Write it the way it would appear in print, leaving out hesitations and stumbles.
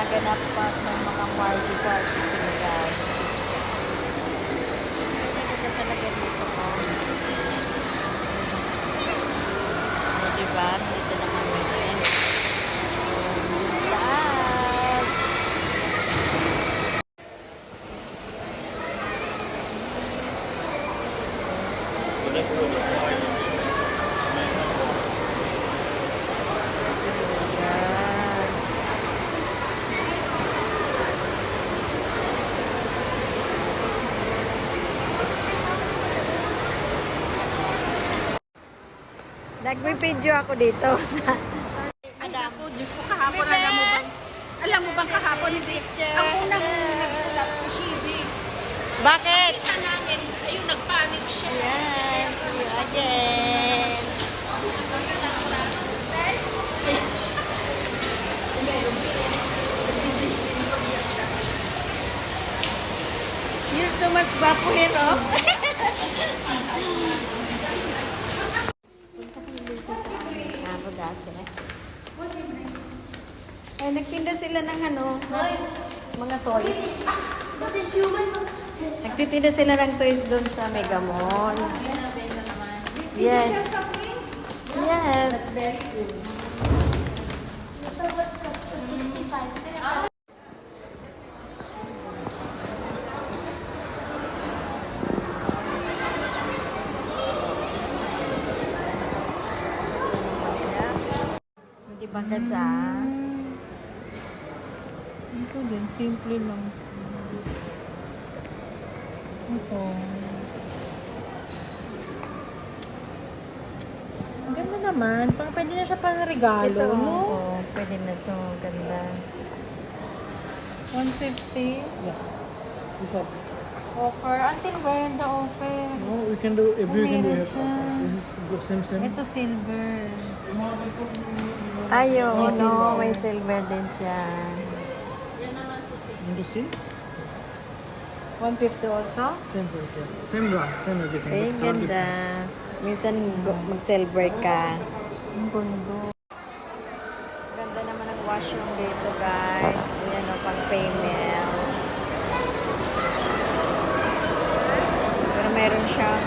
gumaganap pa ng mga party sila guys. Ganda talaga dito ko. O, diba? Dito na kami din. Sa taas. Nagme-video ako dito sa Adam. Ako, Diyos ko, kahapon, alam mo bang kahapon, hindi, ang unang nagulap si Shibi. Bakit? Kita namin, ayun, nagpanik siya. Yan. See you again. You're too much bapo hero. Ako dati. Ay, nagtinda sila ng ano, mga toys. Nagtitinda sila ng toys doon sa Mega Mall. Yes. Yes. Di ba ganda? Ito din, simple lang. Ito. Ang ganda naman. Pwede na siya pang regalo, Ito, no? oo, pwede na to. Ganda. 150. Yeah. This up. Offer. Until when the offer? No, we can do every weekend. Meron siya. This is good, same. Ito silver. Ayaw, May no, silver. may silver din siya. Want to see? 150 also? Same price, yeah. Same brand, same everything. Ay, but colour ganda. Minsan mag-silver ka. Ang ganda. Ganda naman ang washroom dito, guys. Ayan o, pang female. Pero meron siyang